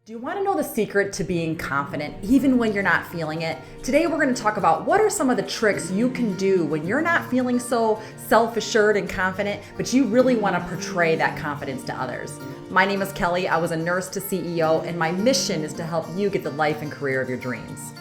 Do you want to know the secret to being confident even when you're not feeling it? Today we're going to talk about what are some of the tricks you can do when you're not feeling so self-assured and confident, but you really want to portray that confidence to others. My name is Kelly. I was a nurse to CEO, and my mission is to help you get the life and career of your dreams.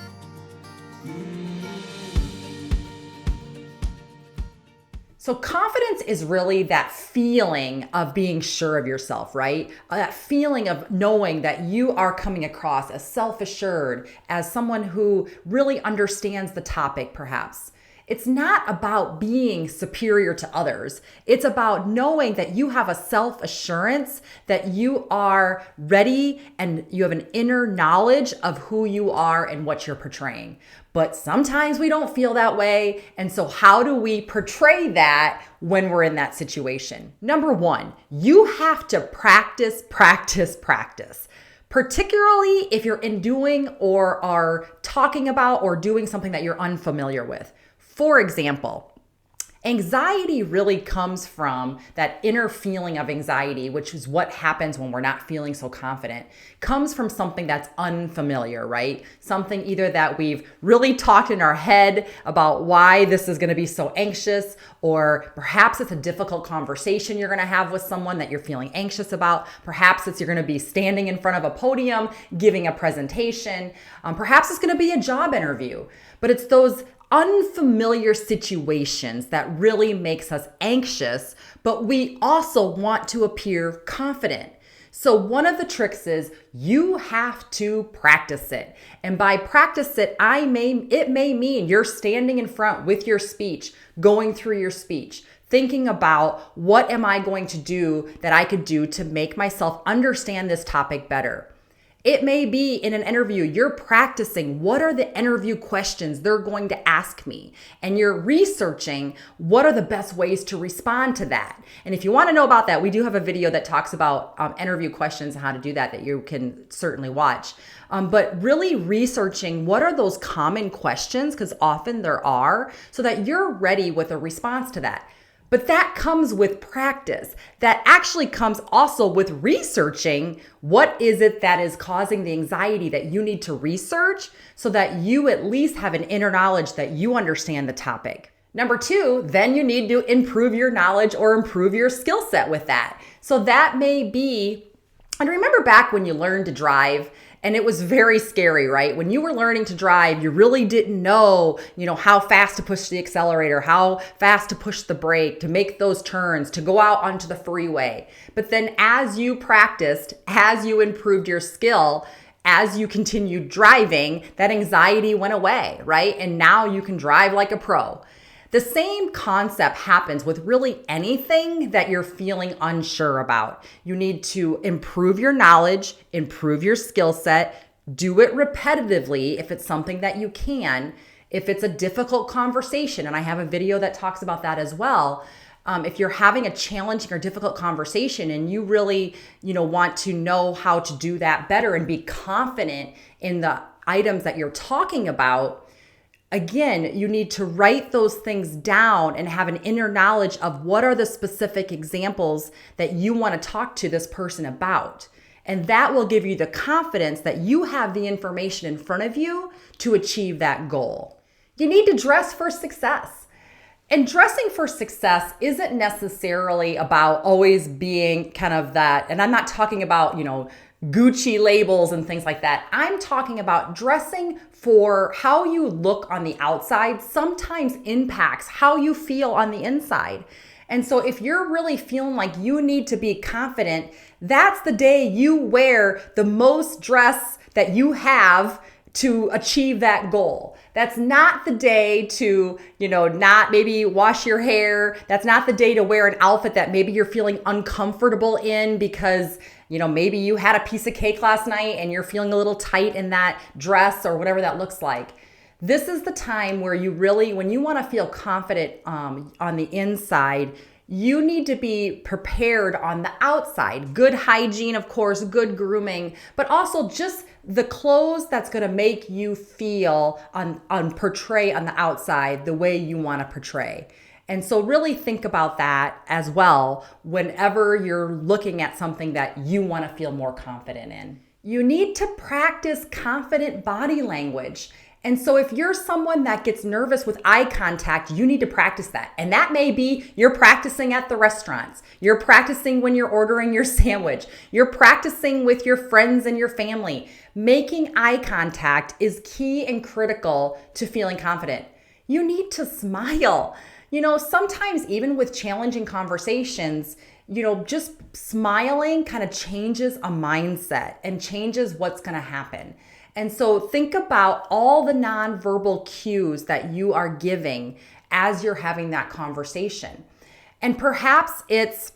So confidence is really that feeling of being sure of yourself, right? That feeling of knowing that you are coming across as self-assured, as someone who really understands the topic, perhaps. It's not about being superior to others. It's about knowing that you have a self-assurance, that you are ready and you have an inner knowledge of who you are and what you're portraying. But sometimes we don't feel that way. And so how do we portray that when we're in that situation? Number one, you have to practice. Particularly if you're in doing or are talking about or doing something that you're unfamiliar with. For example, anxiety really comes from that inner feeling of anxiety, which is what happens when we're not feeling so confident, comes from something that's unfamiliar, right? Something either that we've really talked in our head about why this is going to be so anxious, or perhaps it's a difficult conversation you're going to have with someone that you're feeling anxious about. Perhaps you're going to be standing in front of a podium, giving a presentation. Perhaps it's going to be a job interview, but it's those unfamiliar situations that really makes us anxious, but we also want to appear confident. So one of the tricks is you have to practice it. And by practice it, it may mean you're standing in front with your speech, going through your speech, thinking about what am I going to do that I could do to make myself understand this topic better. It may be in an interview, you're practicing what are the interview questions they're going to ask me, and you're researching what are the best ways to respond to that. And if you want to know about that, we do have a video that talks about interview questions and how to do that you can certainly watch. But really researching what are those common questions, because often there are, so that you're ready with a response to that. But that comes with practice. That actually comes also with researching what is it that is causing the anxiety that you need to research so that you at least have an inner knowledge that you understand the topic. Number two, then you need to improve your knowledge or improve your skill set with that. So that may be, and remember back when you learned to drive, and it was very scary, right? When you were learning to drive, you really didn't know, how fast to push the accelerator, how fast to push the brake, to make those turns, to go out onto the freeway. But then as you practiced, as you improved your skill, as you continued driving, that anxiety went away, right? And now you can drive like a pro. The same concept happens with really anything that you're feeling unsure about. You need to improve your knowledge, improve your skill set, do it repetitively if it's something that you can. If it's a difficult conversation, and I have a video that talks about that as well. If you're having a challenging or difficult conversation and you really, want to know how to do that better and be confident in the items that you're talking about, again, you need to write those things down and have an inner knowledge of what are the specific examples that you want to talk to this person about. And that will give you the confidence that you have the information in front of you to achieve that goal. You need to dress for success. And dressing for success isn't necessarily about always being kind of that, and I'm not talking about, Gucci labels and things like that. I'm talking about dressing for how you look on the outside sometimes impacts how you feel on the inside. And so if you're really feeling like you need to be confident, that's the day you wear the most dress that you have to achieve that goal. That's not the day to, not maybe wash your hair. That's not the day to wear an outfit that maybe you're feeling uncomfortable in because, maybe you had a piece of cake last night and you're feeling a little tight in that dress or whatever that looks like. This is the time where you really, when you want to feel confident on the inside, you need to be prepared on the outside. Good hygiene, of course, good grooming, but also just the clothes that's going to make you feel portray on the outside the way you want to portray. And so really think about that as well whenever you're looking at something that you want to feel more confident in. You need to practice confident body language. And so if you're someone that gets nervous with eye contact, you need to practice that. And that may be you're practicing at the restaurants. You're practicing when you're ordering your sandwich. You're practicing with your friends and your family. Making eye contact is key and critical to feeling confident. You need to smile. Sometimes even with challenging conversations, just smiling kind of changes a mindset and changes what's going to happen. And so think about all the nonverbal cues that you are giving as you're having that conversation. And perhaps it's,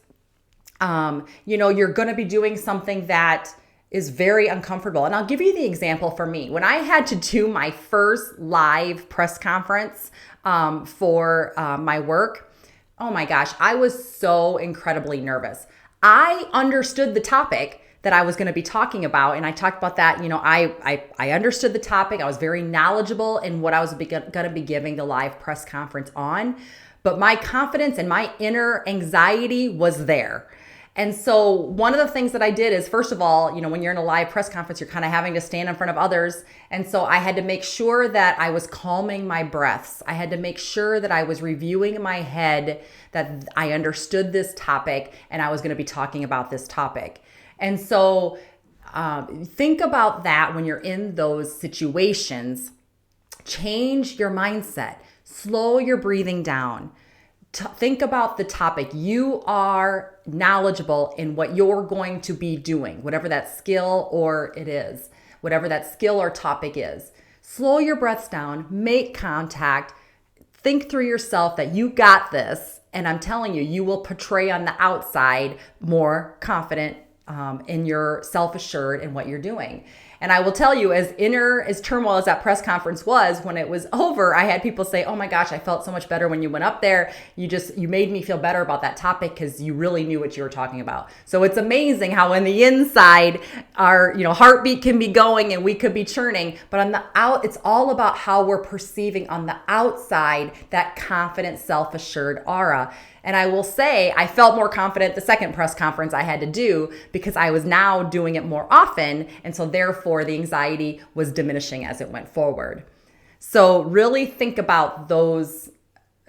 you're going to be doing something that is very uncomfortable. And I'll give you the example for me. When I had to do my first live press conference for my work, oh my gosh, I was so incredibly nervous. I understood the topic that I was going to be talking about. And I talked about that. I understood the topic. I was very knowledgeable in what I was going to be giving the live press conference on. But my confidence and my inner anxiety was there. And so one of the things that I did is, first of all, when you're in a live press conference, you're kind of having to stand in front of others. And so I had to make sure that I was calming my breaths. I had to make sure that I was reviewing in my head that I understood this topic and I was going to be talking about this topic. And so think about that when you're in those situations. Change your mindset. Slow your breathing down. Think about the topic. You are knowledgeable in what you're going to be doing, whatever that skill or it is, whatever that skill or topic is. Slow your breaths down, make contact, think through yourself that you got this. And I'm telling you, you will portray on the outside more confident in your self-assured in what you're doing. And I will tell you, as turmoil as that press conference was, when it was over, I had people say, oh my gosh, I felt so much better when you went up there. You made me feel better about that topic because you really knew what you were talking about. So it's amazing how on the inside our heartbeat can be going and we could be churning, but on the out, it's all about how we're perceiving on the outside that confident, self-assured aura. And I will say I felt more confident the second press conference I had to do because I was now doing it more often. And so therefore the anxiety was diminishing as it went forward. So really think about those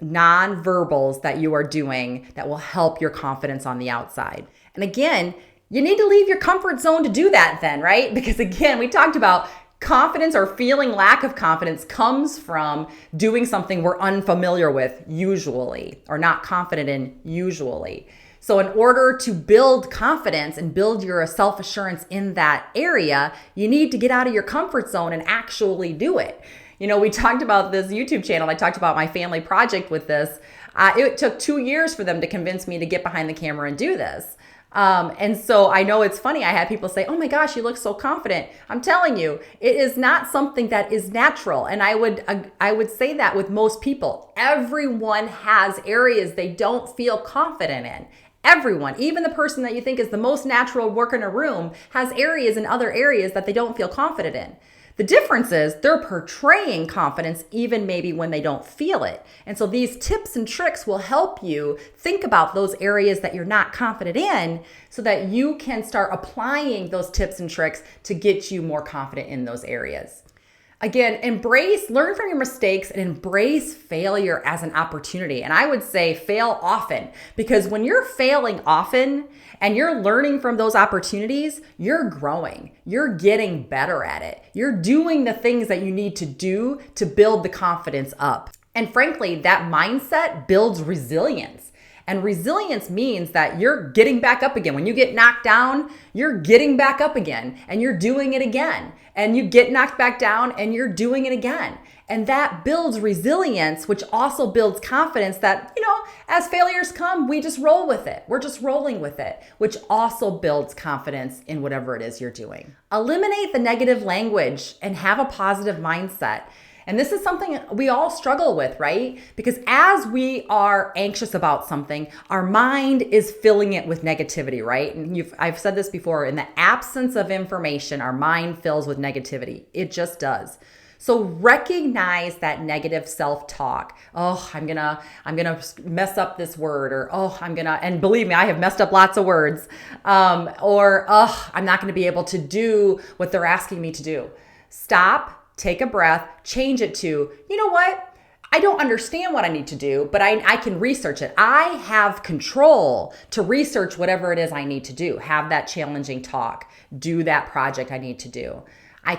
nonverbals that you are doing that will help your confidence on the outside. And again, you need to leave your comfort zone to do that then, right? Because again, we talked about confidence or feeling lack of confidence comes from doing something we're unfamiliar with usually, or not confident in usually. So in order to build confidence and build your self-assurance in that area, you need to get out of your comfort zone and actually do it. We talked about this YouTube channel. I talked about my family project with this. It took 2 years for them to convince me to get behind the camera and do this. And so I know it's funny. I had people say, oh my gosh, you look so confident. I'm telling you, it is not something that is natural. And I would say that with most people. Everyone has areas they don't feel confident in. Everyone, even the person that you think is the most natural worker in a room, has areas in other areas that they don't feel confident in. The difference is they're portraying confidence even maybe when they don't feel it. And so these tips and tricks will help you think about those areas that you're not confident in so that you can start applying those tips and tricks to get you more confident in those areas. Again, learn from your mistakes and embrace failure as an opportunity. And I would say fail often, because when you're failing often and you're learning from those opportunities, you're growing, you're getting better at it. You're doing the things that you need to do to build the confidence up. And frankly, that mindset builds resilience. And resilience means that you're getting back up again. When you get knocked down, you're getting back up again and you're doing it again. And you get knocked back down and you're doing it again. And that builds resilience, which also builds confidence that, as failures come, we just roll with it. We're just rolling with it, which also builds confidence in whatever it is you're doing. Eliminate the negative language and have a positive mindset. And this is something we all struggle with, right? Because as we are anxious about something, our mind is filling it with negativity, right? And I've said this before, in the absence of information, our mind fills with negativity. It just does. So recognize that negative self-talk. Oh, I'm gonna mess up this word, or and believe me, I have messed up lots of words. Or I'm not gonna be able to do what they're asking me to do. Stop, take a breath, change it to, you know what? I don't understand what I need to do, but I can research it. I have control to research whatever it is I need to do. Have that challenging talk. Do that project I need to do. I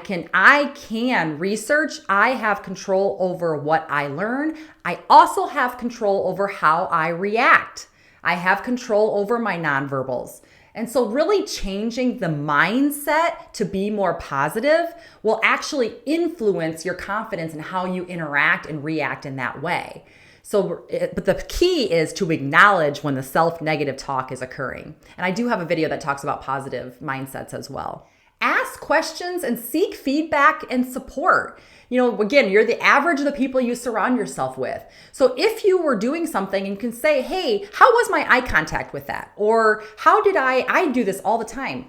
can research. I have control over what I learn. I also have control over how I react. I have control over my nonverbals. And so really changing the mindset to be more positive will actually influence your confidence in how you interact and react in that way. But the key is to acknowledge when the self-negative talk is occurring. And I do have a video that talks about positive mindsets as well. Ask questions and seek feedback and support. Again, you're the average of the people you surround yourself with. So if you were doing something and you can say, hey, how was my eye contact with that? Or how did I do this all the time.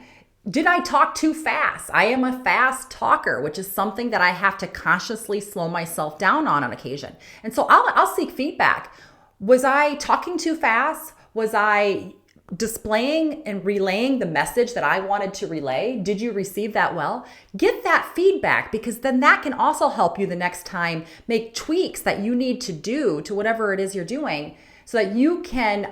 Did I talk too fast? I am a fast talker, which is something that I have to consciously slow myself down on occasion. And so I'll seek feedback. Was I talking too fast? Was I displaying and relaying the message that I wanted to relay? Did you receive that well? Get that feedback, because then that can also help you the next time make tweaks that you need to do to whatever it is you're doing, so that you can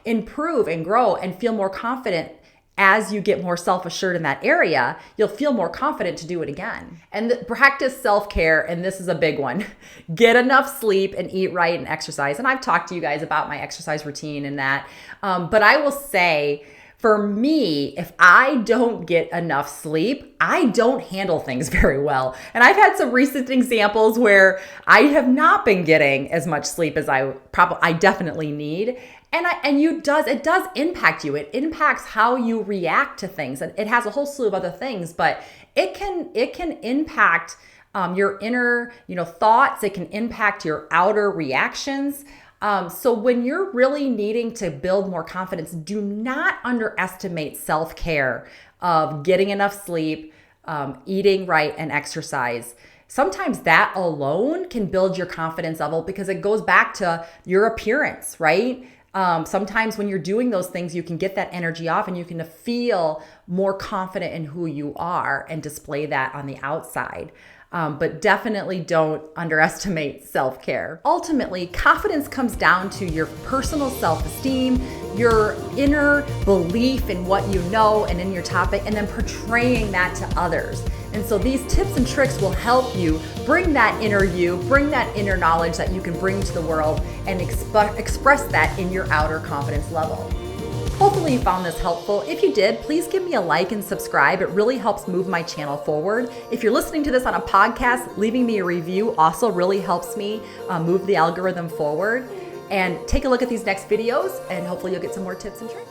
improve and grow and feel more confident. As you get more self-assured in that area, you'll feel more confident to do it again. And practice self-care, and this is a big one. Get enough sleep and eat right and exercise. And I've talked to you guys about my exercise routine and that. But I will say, for me, if I don't get enough sleep, I don't handle things very well. And I've had some recent examples where I have not been getting as much sleep as I definitely need. And it does impact you. It impacts how you react to things. And it has a whole slew of other things, but it can impact your inner, thoughts. It can impact your outer reactions. So when you're really needing to build more confidence, do not underestimate self-care of getting enough sleep, eating right, and exercise. Sometimes that alone can build your confidence level, because it goes back to your appearance, right? Sometimes when you're doing those things, you can get that energy off and you can feel more confident in who you are and display that on the outside. But definitely don't underestimate self-care. Ultimately, confidence comes down to your personal self-esteem, your inner belief in what you know and in your topic, and then portraying that to others. And so these tips and tricks will help you bring that inner you, bring that inner knowledge that you can bring to the world, and express that in your outer confidence level. Hopefully you found this helpful. If you did, please give me a like and subscribe. It really helps move my channel forward. If you're listening to this on a podcast, leaving me a review also really helps me move the algorithm forward. And take a look at these next videos, and hopefully you'll get some more tips and tricks.